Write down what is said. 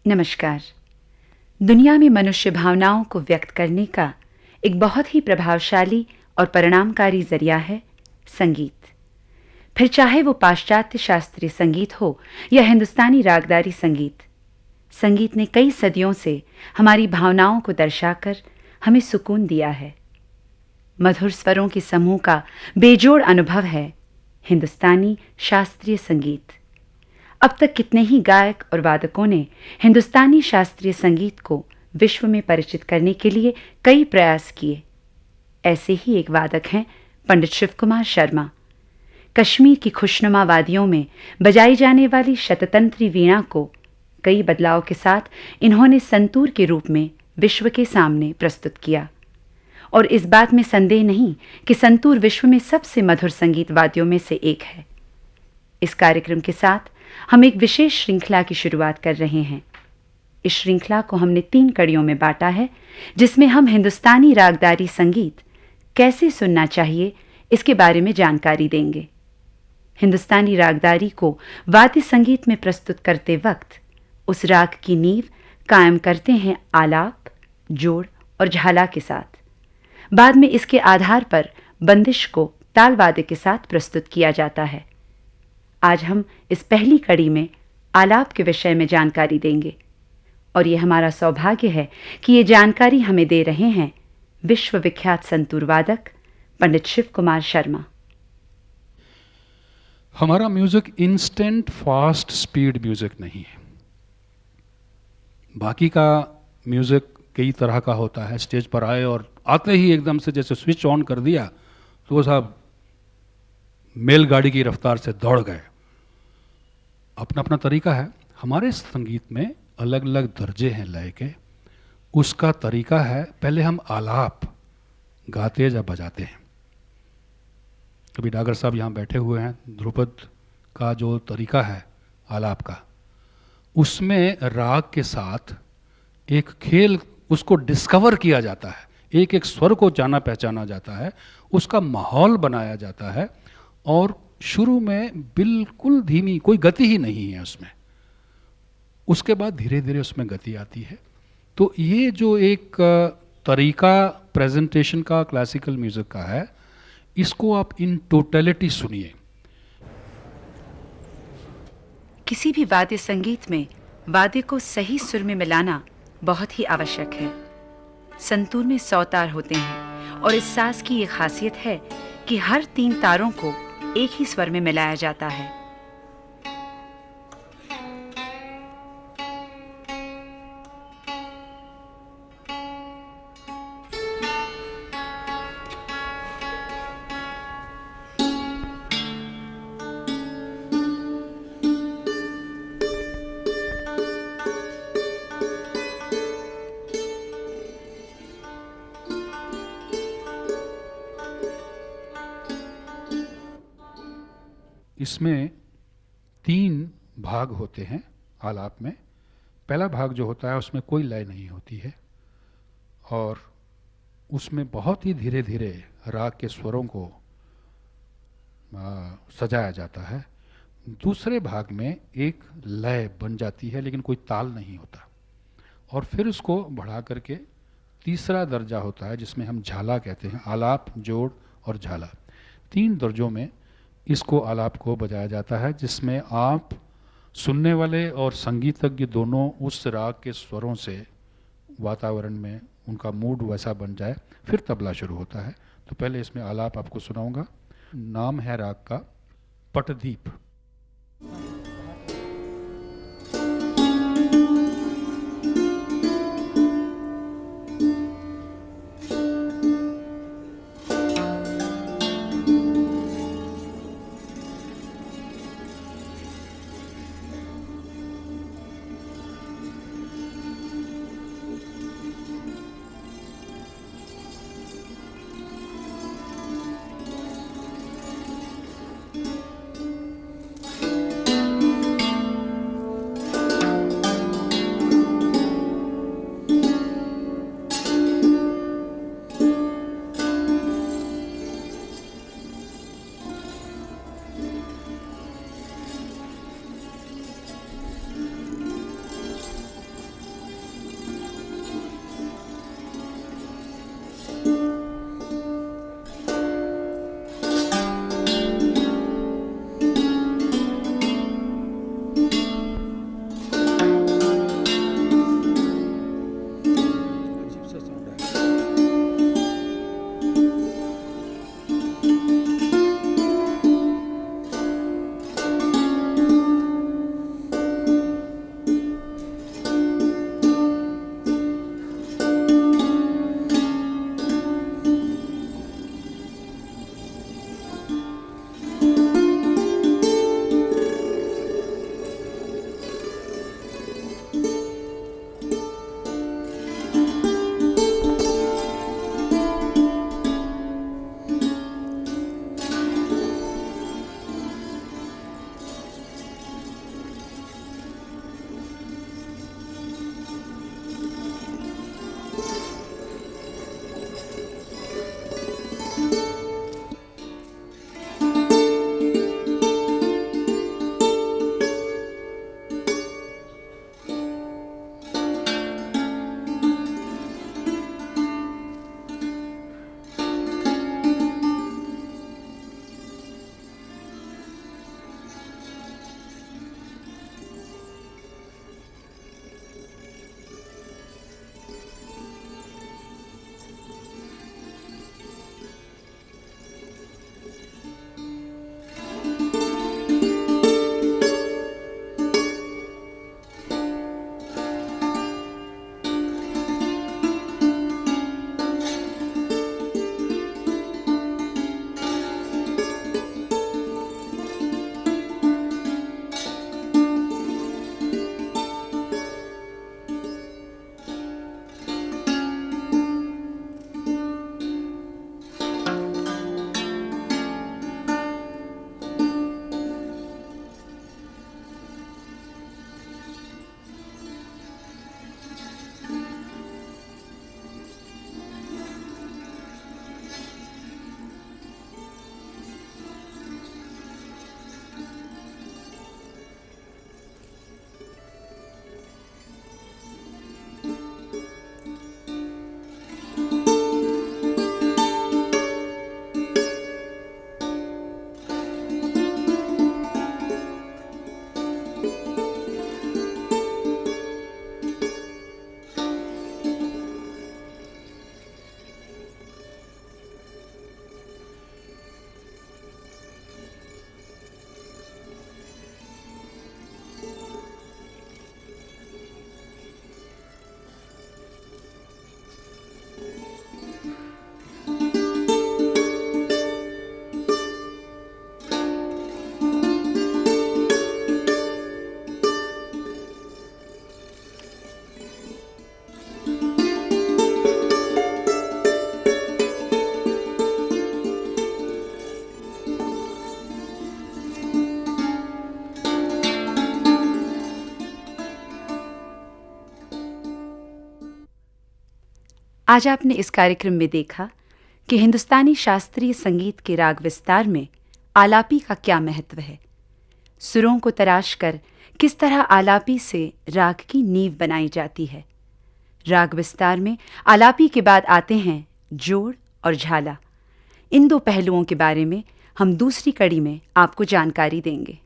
नमस्कार। दुनिया में मनुष्य भावनाओं को व्यक्त करने का एक बहुत ही प्रभावशाली और परिणामकारी जरिया है संगीत। फिर चाहे वो पाश्चात्य शास्त्रीय संगीत हो या हिंदुस्तानी रागदारी संगीत, संगीत ने कई सदियों से हमारी भावनाओं को दर्शाकर हमें सुकून दिया है। मधुर स्वरों के समूह का बेजोड़ अनुभव है हिंदुस्तानी शास्त्रीय संगीत। अब तक कितने ही गायक और वादकों ने हिंदुस्तानी शास्त्रीय संगीत को विश्व में परिचित करने के लिए कई प्रयास किए। ऐसे ही एक वादक हैं पंडित शिव कुमार शर्मा। कश्मीर की खुशनुमा वादियों में बजाई जाने वाली शततंत्री वीणा को कई बदलाव के साथ इन्होंने संतूर के रूप में विश्व के सामने प्रस्तुत किया। और इस बात में संदेह नहीं कि संतूर विश्व में सबसे मधुर संगीत वाद्यों में से एक है। इस कार्यक्रम के साथ हम एक विशेष श्रृंखला की शुरुआत कर रहे हैं। इस श्रृंखला को हमने 3 कड़ियों में बांटा है, जिसमें हम हिंदुस्तानी रागदारी संगीत कैसे सुनना चाहिए इसके बारे में जानकारी देंगे। हिंदुस्तानी रागदारी को वाद्य संगीत में प्रस्तुत करते वक्त उस राग की नींव कायम करते हैं आलाप, जोड़ और झाला के साथ। बाद में इसके आधार पर बंदिश को ताल वाद्य के साथ प्रस्तुत किया जाता है। आज हम इस पहली कड़ी में आलाप के विषय में जानकारी देंगे और ये हमारा सौभाग्य है कि ये जानकारी हमें दे रहे हैं विश्वविख्यात संतूर वादक पंडित शिव कुमार शर्मा। हमारा music instant fast speed music नहीं है। बाकी का म्यूजिक कई तरह का होता है। स्टेज पर आए और आते ही एकदम से जैसे स्विच ऑन कर दिया तो वो सब मेलगाड़ी की रफ्तार से दौड़ गए। अपना अपना तरीका है। हमारे संगीत में अलग अलग दर्जे हैं लय के। उसका तरीका है, पहले हम आलाप गाते या बजाते हैं। अभी डागर साहब यहाँ बैठे हुए हैं। ध्रुपद का जो तरीका है आलाप का, उसमें राग के साथ एक खेल, उसको डिस्कवर किया जाता है। एक एक स्वर को जाना पहचाना जाता है, उसका माहौल बनाया जाता है और शुरू में बिल्कुल धीमी, कोई गति ही नहीं है उसमें। उसके बाद धीरे धीरे उसमें गति आती है। तो ये जो एक तरीका प्रेजेंटेशन का क्लासिकल म्यूजिक का है, इसको आप इन टोटलिटी सुनिए। किसी भी वाद्य संगीत में वाद्य को सही सुर में मिलाना बहुत ही आवश्यक है। संतूर में 100 तार होते हैं और इस साज की ये खासियत है कि हर 3 तारों को एक ही स्वर में मिलाया जाता है। इसमें 3 भाग होते हैं आलाप में। पहला भाग जो होता है उसमें कोई लय नहीं होती है और उसमें बहुत ही धीरे धीरे राग के स्वरों को सजाया जाता है। दूसरे भाग में एक लय बन जाती है लेकिन कोई ताल नहीं होता और फिर उसको बढ़ा करके तीसरा दर्जा होता है जिसमें हम झाला कहते हैं। आलाप, जोड़ और झाला, 3 दर्जों में इसको आलाप को बजाया जाता है, जिसमें आप सुनने वाले और संगीतज्ञ दोनों उस राग के स्वरों से वातावरण में उनका मूड वैसा बन जाए। फिर तबला शुरू होता है। तो पहले इसमें आलाप आपको सुनाऊंगा। नाम है राग का पटदीप। आज आपने इस कार्यक्रम में देखा कि हिंदुस्तानी शास्त्रीय संगीत के राग विस्तार में आलापी का क्या महत्व है। सुरों को तराश कर किस तरह आलापी से राग की नींव बनाई जाती है। राग विस्तार में आलापी के बाद आते हैं जोड़ और झाला। इन दो पहलुओं के बारे में हम दूसरी कड़ी में आपको जानकारी देंगे।